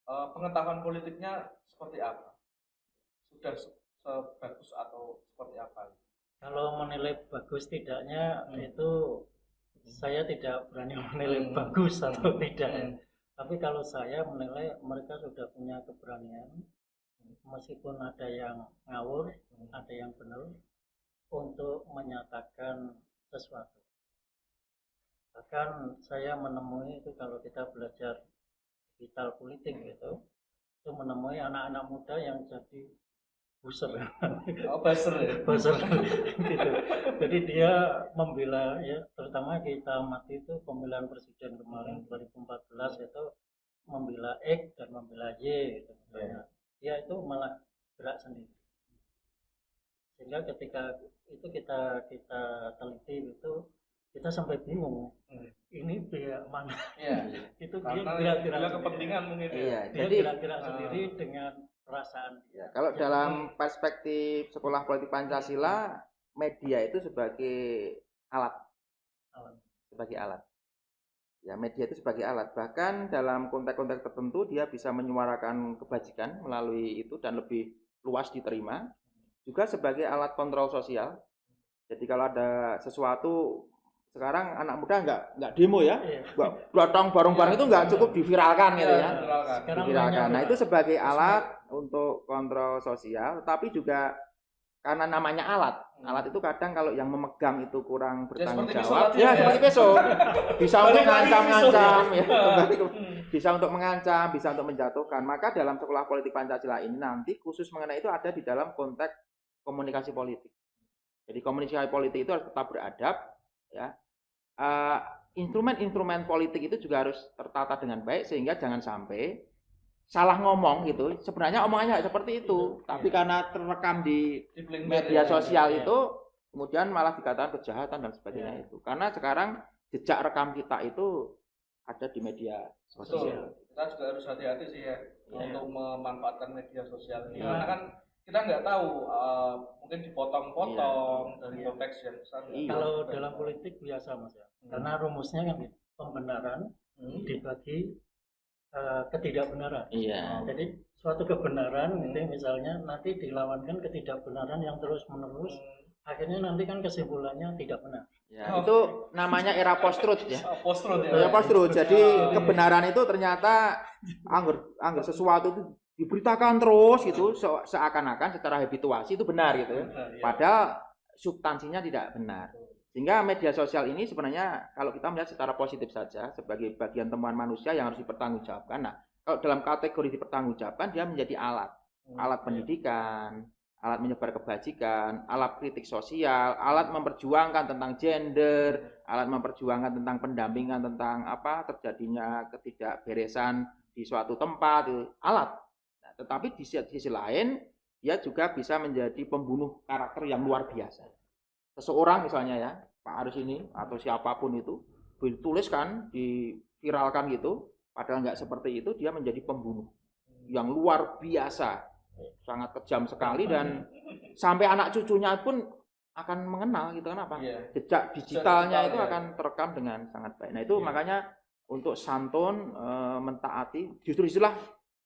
pengetahuan politiknya seperti apa? Sudah sebagus atau seperti apa? Kalau menilai bagus tidaknya itu saya tidak berani menilai bagus atau tidak. Tapi kalau saya menilai mereka sudah punya keberanian, meskipun ada yang ngawur, ada yang benar, untuk menyatakan sesuatu. Bahkan saya menemui itu kalau kita belajar digital politik gitu, itu menemui anak-anak muda yang jadi buzzer. Oh, buzzer ya? Buzzer gitu. Jadi dia membela ya, terutama kita amati itu pemilihan presiden kemarin 2014 itu membela X dan membela Y gitu misalnya. Dia itu malah gerak sendiri. Sehingga ketika itu kita teliti itu kita sampai bingung. Ini pihak mana? Itu dia gerak-gerak kepentingan mungkin. Iya, dia jadi gerak-gerak sendiri dengan perasaan. Ya, kalau dalam perspektif Sekolah Politik Pancasila, media itu sebagai alat. Sebagai alat. Ya, media itu sebagai alat. Bahkan dalam konteks-konteks tertentu dia bisa menyuarakan kebajikan melalui itu dan lebih luas diterima. Juga sebagai alat kontrol sosial. Jadi kalau ada sesuatu, sekarang anak muda nggak demo ya, datang bareng-bareng itu nggak cukup diviralkan gitu ya. Diviralkan. Nah itu sebagai alat untuk kontrol sosial, tapi juga karena namanya alat itu kadang kalau yang memegang itu kurang bertanggung jawab, ya seperti besok bisa untuk mengancam-ngancam, ya bisa untuk mengancam, bisa untuk menjatuhkan. Maka dalam Sekolah Politik Pancasila ini nanti khusus mengenai itu ada di dalam konteks komunikasi politik. Jadi komunikasi politik itu harus tetap beradab, ya. Instrumen-instrumen politik itu juga harus tertata dengan baik sehingga jangan sampai salah ngomong gitu. Sebenarnya omongannya seperti itu, tapi karena terekam di media sosial itu kemudian malah dikatakan kejahatan dan sebagainya itu. Karena sekarang jejak rekam kita itu ada di media sosial. Kita juga harus hati-hati sih ya untuk memanfaatkan media sosial ini. Karena kan kita nggak tahu, mungkin dipotong-potong dari konteks yang besar. Kalau dalam politik biasa mas ya, karena rumusnya kan pembenaran dibagi ketidakbenaran. Jadi suatu kebenaran gitu misalnya nanti dilawankan ketidakbenaran yang terus-menerus, akhirnya nanti kan kesimpulannya tidak benar. Ya, itu namanya era post-truth ya. Post-truth ya. Ya post-truth. Jadi kebenaran itu ternyata anggur sesuatu itu diberitakan terus gitu seakan-akan secara habituasi itu benar gitu. Padahal substansinya tidak benar. Sehingga media sosial ini sebenarnya kalau kita melihat secara positif saja sebagai bagian temuan manusia yang harus dipertanggungjawabkan. Nah, kalau dalam kategori dipertanggungjawabkan dia menjadi alat pendidikan, alat menyebar kebajikan, alat kritik sosial, alat memperjuangkan tentang gender, alat memperjuangkan tentang pendampingan tentang terjadinya ketidakberesan di suatu tempat, itu alat. Nah, tetapi di sisi lain dia juga bisa menjadi pembunuh karakter yang luar biasa. Seseorang misalnya ya, Pak Aris ini atau siapapun itu dituliskan, diviralkan gitu, padahal nggak seperti itu, dia menjadi pembunuh yang luar biasa, sangat kejam sekali dan sampai anak cucunya pun akan mengenal gitu. Kenapa? Jejak digitalnya itu akan terekam dengan sangat baik. Nah itu makanya untuk santun, mentaati, justru istilah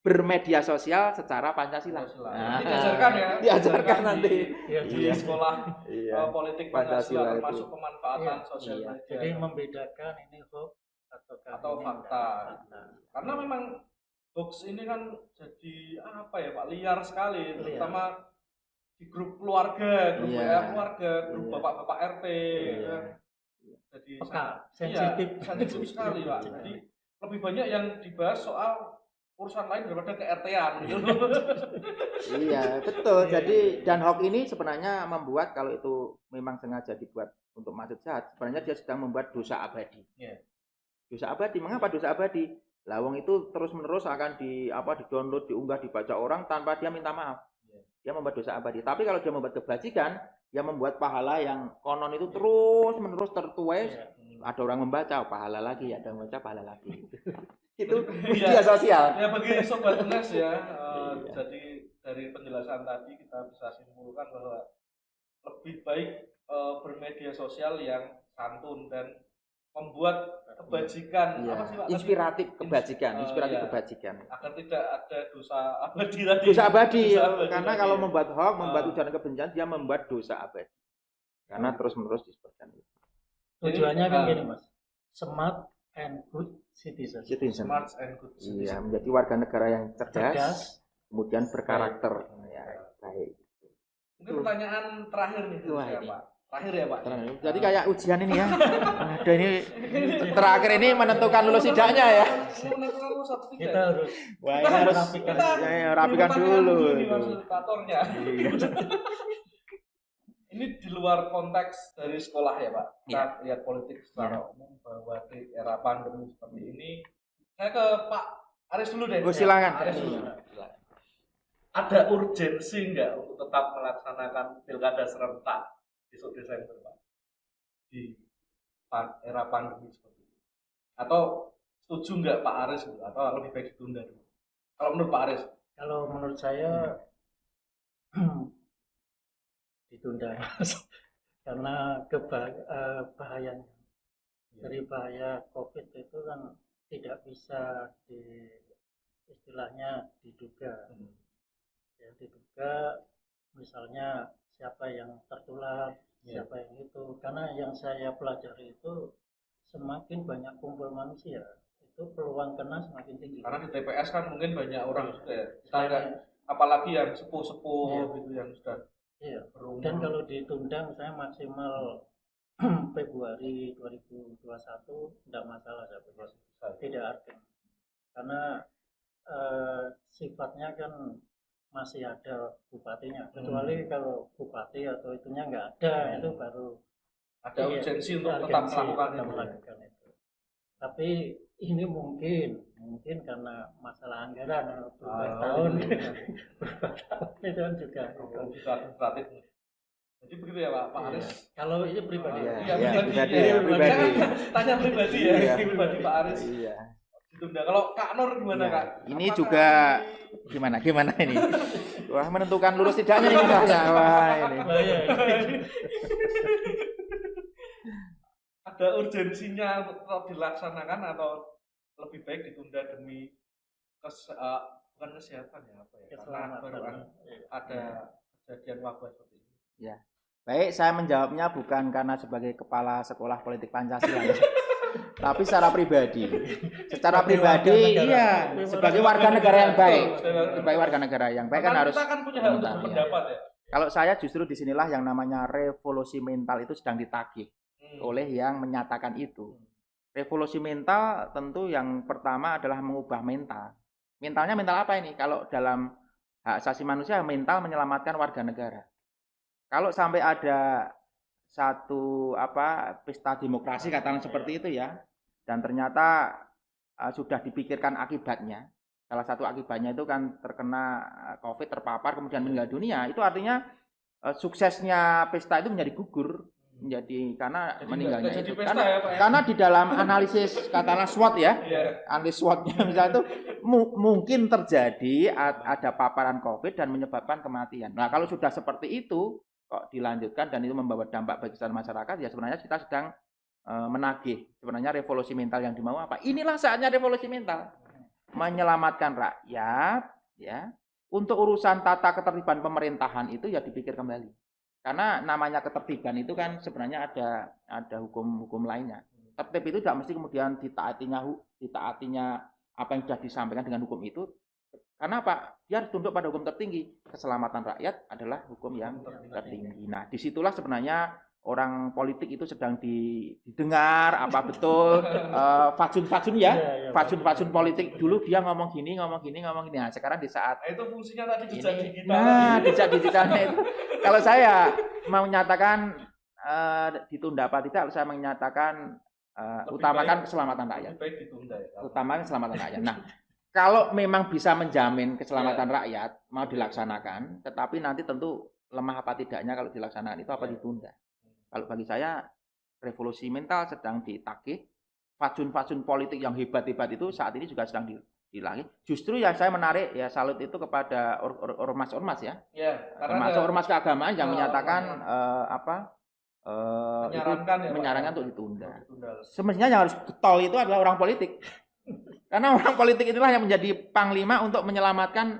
bermedia sosial secara Pancasila. Nah, diajarkan ya. Diajarkan nanti di sekolah politik Pancasila termasuk pemanfaatan sosial media. Jadi membedakan ini hoax atau fakta. Karena memang hoax ini kan jadi Pak, liar sekali, terutama di grup keluarga, grup WA keluarga, grup bapak-bapak RT. Jadi sensitif sekali Pak. Jadi lebih banyak yang dibahas soal urusan lain daripada ke RT-an gitu. Iya, betul. Jadi dan hoax ini sebenarnya membuat, kalau itu memang sengaja dibuat untuk maksud jahat, sebenarnya dia sedang membuat dosa abadi. Dosa abadi. Mengapa dosa abadi? Lawang itu terus-menerus akan di-download, diunggah, dibaca orang tanpa dia minta maaf. Dia membuat dosa abadi. Tapi kalau dia membuat kebajikan, dia membuat pahala yang konon itu terus-menerus tertuais. Ada orang membaca, pahala lagi, ada yang membaca, pahala lagi. Itu media sosial. Ya bagi sobat Nes ya, jadi dari penjelasan tadi kita bisa simpulkan bahwa lebih baik bermedia sosial yang santun dan membuat kebajikan Iya. apa sih Pak? Inspiratif kebajikan, inspiratif iya. kebajikan. Agar tidak ada dosa abadi tadi. Dosa abadi, Dosa abadi karena tadi, kalau ya. membuat hoax, membuat ujaran kebencian, dia membuat dosa abadi. Karena terus-menerus disebarkan. Tujuannya kan gini Mas, smart and good citizen. Smart and good citizen. Iya, menjadi warga negara yang cerdas, kemudian berkarakter. Ya, baik. Mungkin pertanyaan terakhir nih Wah, ya, ini. Pak. Terakhir ya Pak. Jadi kayak ujian ini ya. Ada ini terakhir ini menentukan lulus tidaknya ya. Menentukan lulus atau tidak. Kita harus Wah, ini harus rapikan dulu. Ini fasilitatornya. Iya. Ini di luar konteks dari sekolah ya Pak. Kita Iya. lihat politik secara umum bahwa di era pandemi seperti ini. Saya ke Pak Aris dulu deh. Oh, silakan. Pak Aris dulu. Ada urgensi nggak untuk tetap melaksanakan pilkada serentak besok Desember Pak di era pandemi seperti ini? Atau setuju nggak Pak Aris atau lebih baik ditunda dulu? Kalau menurut Pak Aris? Kalau menurut saya ditunda karena bahayanya dari bahaya COVID itu kan tidak bisa istilahnya diduga. Ya, diduga misalnya siapa yang tertular, siapa yang itu. Karena yang saya pelajari itu semakin banyak kumpul manusia, itu peluang kena semakin tinggi. Karena di TPS kan mungkin banyak orang juga ya. Apalagi yang sepuh-sepuh gitu yang sudah berumur. Dan kalau ditunda misalnya maksimal Februari 2021 tidak masalah saya pikir. Tidak urgent. Karena sifatnya kan masih ada bupatinya, kecuali kalau bupati atau itunya nggak ada, itu baru ada urgensi untuk tetap melakukan itu. Tapi ini mungkin karena masalah anggaran beberapa tahun itu kan juga administratif. Jadi begitu ya Pak Aris. Kalau ini pribadi, pribadi. Tanya pribadi ya, pribadi Pak Aris. Iya. Ditunda. Kalau Kak Nur gimana Kak? Ini juga gimana ini? Wah, menentukan lulus tidaknya ini misalnya. Wah, ini. Ada urgensinya untuk dilaksanakan atau lebih baik ditunda demi bukan kesehatan ya apa ya? Karena baru ada kejadian wabah seperti ini. Ya. Baik, saya menjawabnya bukan karena sebagai kepala sekolah politik Pancasila ya. Tapi secara pribadi. Secara pribadi iya, sebagai warga negara yang baik. Sebagai warga negara yang baik kan harus kita kan punya hak untuk pendapat ya. Kalau saya justru disinilah yang namanya revolusi mental itu sedang ditagih oleh yang menyatakan itu. Revolusi mental tentu yang pertama adalah mengubah mental. Mentalnya mental apa ini? Kalau dalam hak asasi manusia, mental menyelamatkan warga negara. Kalau sampai ada satu pesta demokrasi katakan seperti itu ya, dan ternyata sudah dipikirkan akibatnya. Salah satu akibatnya itu kan terkena COVID, terpapar, kemudian meninggal dunia. Itu artinya suksesnya pesta itu menjadi gugur, karena meninggalnya itu. Karena di dalam analisis katakanlah SWOT ya, analisis SWOT-nya misalnya itu mungkin terjadi ada paparan COVID dan menyebabkan kematian. Nah kalau sudah seperti itu kok dilanjutkan dan itu membawa dampak bagi seluruh masyarakat, ya sebenarnya kita sedang menagih sebenarnya revolusi mental yang dimau apa. Inilah saatnya revolusi mental, menyelamatkan rakyat ya. Untuk urusan tata ketertiban pemerintahan itu ya dipikir kembali, karena namanya ketertiban itu kan sebenarnya ada hukum lainnya. Tertib itu tidak mesti kemudian ditaatinya apa yang sudah disampaikan dengan hukum itu. Karena apa? Dia harus tunduk pada hukum tertinggi. Keselamatan rakyat adalah hukum yang tertinggi. Nah, disitulah sebenarnya orang politik itu sedang didengar apa betul fatsun ya, fatsun politik. Dulu dia ngomong gini. Nah, sekarang di saat itu fungsinya tadi jejak digital. Nah, jejak digitalnya itu. Kalau saya mau menyatakan ditunda apa tidak, saya menyatakan utamakan keselamatan rakyat. Lebih baik ditunda ya. Utamakan keselamatan rakyat. Nah, kalau memang bisa menjamin keselamatan rakyat mau dilaksanakan, tetapi nanti tentu lemah apa tidaknya kalau dilaksanakan itu apa ditunda. Kalau bagi saya revolusi mental sedang ditagih, fatsun politik yang hebat-hebat itu saat ini juga sedang dilangi. Justru yang saya menarik ya salut itu kepada ormas-ormas ya. Termasuk ormas keagamaan yang menyatakan menyarankan untuk ditunda. Semestinya yang harus getol itu adalah orang politik. Karena orang politik itulah yang menjadi panglima untuk menyelamatkan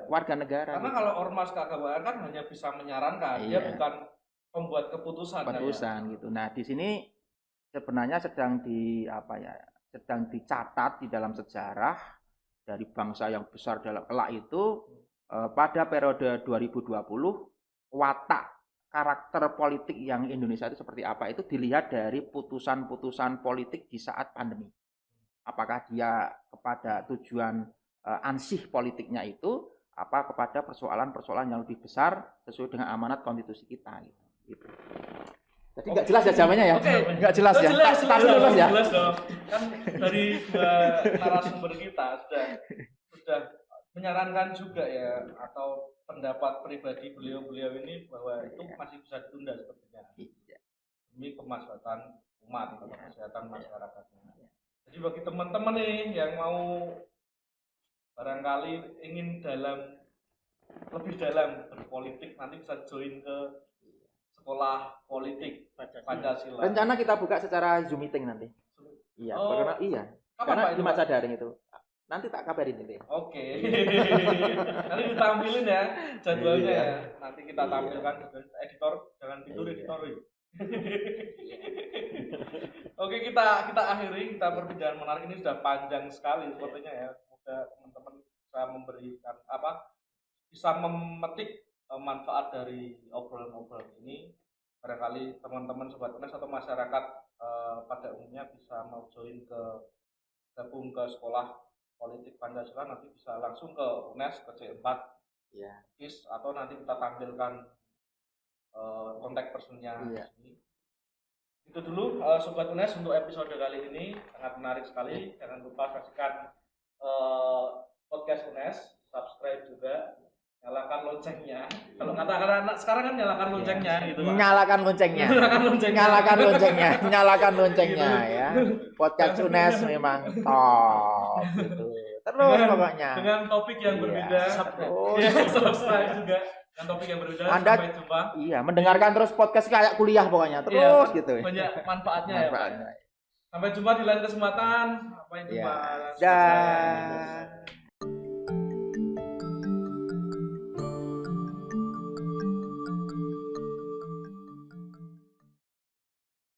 warga negara. Karena kalau ormas keagamaan kan hanya bisa menyarankan, dia bukan pembuat keputusan gitu. Nah, di sini sebenarnya sedang dicatat di dalam sejarah dari bangsa yang besar dalam kelak itu pada periode 2020 watak karakter politik yang Indonesia itu seperti apa itu dilihat dari putusan-putusan politik di saat pandemi. Apakah dia kepada tujuan ansih politiknya itu apa kepada persoalan-persoalan yang lebih besar sesuai dengan amanat konstitusi kita gitu. Jadi nggak jelas ya jawabannya ya? Nggak jelas ya? Jelas dong. Kan dari dua narasumber kita sudah menyarankan juga ya, atau pendapat pribadi beliau ini bahwa itu masih bisa ditunda sepertinya demi kemaslahatan umat atau kesehatan masyarakatnya. Jadi bagi teman-teman nih yang mau barangkali ingin lebih dalam berpolitik, nanti bisa join ke sekolah politik Pancasila. Rencana kita buka secara Zoom meeting nanti. Iya, karena di masa daring itu. Nanti tak kabarin ini. Oke. Nanti ditampilin ya jadwalnya ya. Nanti kita tampilkan editor, jangan tidur editor. Oke, kita akhiri, kita perbincangan menarik ini sudah panjang sekali sepertinya ya. Semoga teman-teman bisa memberikan bisa memetik manfaat dari obrolan-obrolan ini. Barangkali teman-teman sobat UNES atau masyarakat pada umumnya bisa mau gabung ke sekolah politik Pancasila, nanti bisa langsung ke UNES ke C4 KIS, atau nanti kita tampilkan kontak personnya di sini. Itu dulu sobat UNES untuk episode kali ini, sangat menarik sekali. Jangan lupa saksikan podcast UNES, subscribe juga, nyalakan loncengnya. Kalau kata anak sekarang kan nyalakan loncengnya gitu. Nyalakan loncengnya ya. Podcast UNES memang top gitu. Terus pokoknya. Dengan topik yang berbeda. Subscribe juga. Dengan topik yang berbeda. Anda, sampai jumpa. Iya, mendengarkan terus podcast kayak kuliah pokoknya. Terus gitu. Banyak manfaatnya ya, Pak. Sampai jumpa di lain kesempatan. Sampai jumpa. Dah.